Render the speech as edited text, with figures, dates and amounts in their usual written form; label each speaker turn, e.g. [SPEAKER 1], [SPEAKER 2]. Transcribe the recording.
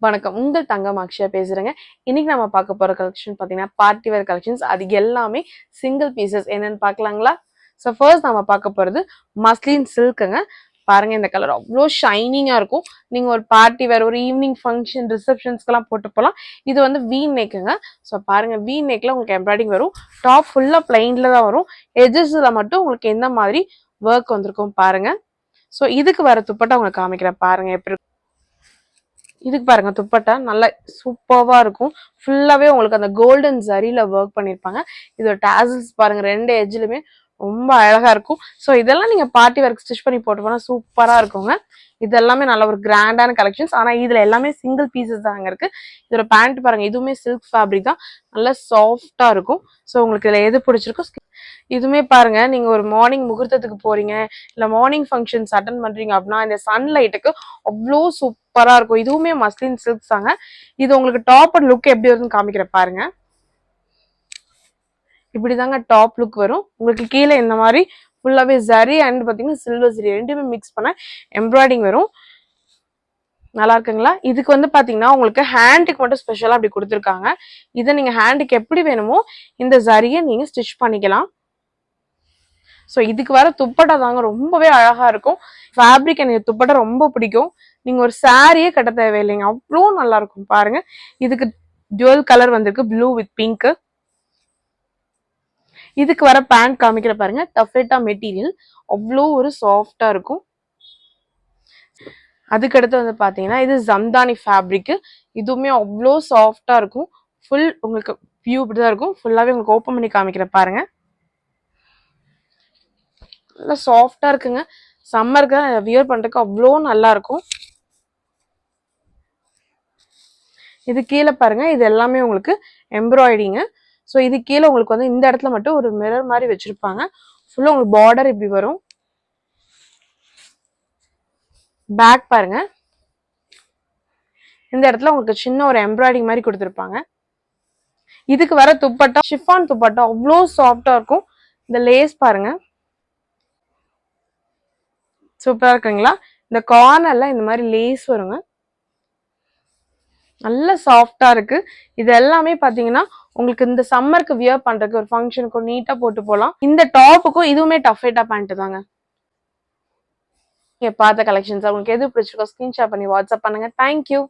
[SPEAKER 1] வணக்கம். உங்கள் தங்கம் அக்ஷயா பேசுறேங்க. இன்னைக்கு நம்ம பார்க்க போற கலெக்ஷன் பார்த்தீங்கன்னா, பார்ட்டி வேர் கலெக்ஷன்ஸ். அது எல்லாமே சிங்கிள் பீசஸ் என்னன்னு பார்க்கலாங்களா? ஸோ ஃபர்ஸ்ட் நம்ம பார்க்க போறது மஸ்லின் சில்க்குங்க. பாருங்க, இந்த கலர் அவ்வளோ ஷைனிங்கா இருக்கும். நீங்க ஒரு பார்ட்டி வேர், ஒரு ஈவினிங் ஃபங்க்ஷன், ரிசப்ஷன்ஸ்க்கெல்லாம் போட்டு போகலாம். இது வந்து வீ நெக்குங்க. ஸோ பாருங்க, வீ நெக்ல உங்களுக்கு எம்ப்ராய்டிங் வரும். டாப் ஃபுல்லா பிளைன்ல தான் வரும். எஜஸ்ல மட்டும் உங்களுக்கு எந்த மாதிரி ஒர்க் வந்திருக்கும் பாருங்க. ஸோ இதுக்கு வர துப்பட்டா உங்களுக்கு காமிக்கிறேன் பாருங்க எப்படி. இதுக்கு பாருங்க, துப்பட்டா நல்லா சூப்பர்வா இருக்கும். ஃபுல்லாவே உங்களுக்கு அந்த கோல்டன் ஜரியில ஒர்க் பண்ணிருப்பாங்க. இதோட டாசல்ஸ் பாருங்க, ரெண்டு எட்ஜ்லுமே ரொம்ப அழகா இருக்கும். ஸோ இதெல்லாம் நீங்க பார்ட்டி ஒர்க் ஸ்டிச் பண்ணி போட்டு போனா சூப்பரா இருக்குங்க. இது எல்லாமே நல்ல ஒரு கிராண்டான கலெக்ஷன்ஸ். ஆனா இதுல எல்லாமே சிங்கிள் பீசஸ் தாங்க இருக்கு. இதோட பேண்ட் பாருங்க, இதுவுமே சில்க் ஃபேப்ரிக் தான், நல்லா சாஃப்டா இருக்கும். ஸோ உங்களுக்கு இதுல எது பிடிச்சிருக்கோ. இதுவுமே பாருங்க, நீங்க ஒரு மார்னிங் முகூர்த்தத்துக்கு போறீங்க, இல்ல மார்னிங் ஃபங்க்ஷன்ஸ் அட்டன் பண்றீங்க அப்படின்னா இந்த சன்லைட்டுக்கு அவ்வளோ சூப்பரா இருக்கும். இதுவுமே மஸ்லின் சில்க் தாங்க. இது உங்களுக்கு டாப் அண்ட் லுக் எப்படி வருதுன்னு காமிக்கிறேன் பாருங்க. இப்படிதாங்க டாப் லுக் வரும். உங்களுக்கு கீழே இந்த மாதிரி ஃபுல்லாவே ஜரி அண்ட் பாத்தீங்கன்னா சில்வர் ஜரி ரெண்டுமே மிக்ஸ் பண்ண எம்ப்ராய்டிங் வரும். நல்லா இருக்குங்களா? இதுக்கு வந்து பாத்தீங்கன்னா உங்களுக்கு ஹேண்டுக்கு மட்டும் ஸ்பெஷலா அப்படி கொடுத்துருக்காங்க. இதை நீங்க ஹேண்டுக்கு எப்படி வேணுமோ இந்த ஜரியை நீங்க ஸ்டிச் பண்ணிக்கலாம். ஸோ இதுக்கு வர துப்பட்டா தாங்க ரொம்பவே அழகா இருக்கும். ஃபேப்ரிக் எனக்கு துப்பட்டா ரொம்ப பிடிக்கும். நீங்க ஒரு சாரியே கட்ட தேவையில்லைங்க, அவ்வளோ நல்லா இருக்கும் பாருங்க. இதுக்கு டுவல் கலர் வந்திருக்கு, ப்ளூ வித் பிங்க். இதுக்கு வர பேண்ட் காமிக்கிற பாருங்க, டஃபேட்டா மெட்டீரியல் அவ்வளோ ஒரு சாஃப்டா இருக்கும். அதுக்கடுத்து வந்து பாத்தீங்கன்னா இது ஜம்தானி ஃபேப்ரிக். இதுவுமே அவ்வளோ சாஃப்டா இருக்கும். ஃபுல் உங்களுக்கு வியூ இப்படிதான் இருக்கும். ஃபுல்லாவே உங்களுக்கு ஓப்பன் பண்ணி காமிக்கிற பாருங்க. நல்லா சாஃப்டா இருக்குங்க. சம்மருக்கு வியர் பண்றதுக்கு அவ்வளோ நல்லா இருக்கும். இது கீழே பாருங்க, இது எல்லாமே உங்களுக்கு எம்ப்ராய்டிங்க. ஸோ இது கீழே உங்களுக்கு வந்து இந்த இடத்துல மட்டும் ஒரு மிரர் மாதிரி வச்சிருப்பாங்க. ஃபுல்லா உங்களுக்கு பார்டர் இப்படி வரும். பேக் பாருங்க, இந்த இடத்துல உங்களுக்கு சின்ன ஒரு எம்ப்ராய்டிங் மாதிரி கொடுத்துருப்பாங்க. இதுக்கு வர துப்பட்டா ஷிஃபான் துப்பட்டா அவ்வளோ சாஃப்டா இருக்கும். இந்த லேஸ் பாருங்க, சூப்பரா இருக்குங்களா? இந்த கார்னர்ல இந்த மாதிரி லேஸ் வருங்க, நல்ல சாஃப்டா இருக்கு. இது எல்லாமே பாத்தீங்கன்னா உங்களுக்கு இந்த சம்மருக்கு வியர் பண்றதுக்கு, ஒரு ஃபங்க்ஷனுக்கு நீட்டா போட்டு போகலாம். இந்த டாப்புக்கும் இதுவுமே டஃபேட்டா பேண்ட் தாங்க. நீங்க பார்த்த கலெக்ஷன்ஸ் உங்களுக்கு எது பிடிச்சிருக்கோ ஸ்கிரீன்ஷாட் பண்ணி வாட்ஸ்அப் பண்ணுங்க. தேங்க்யூ.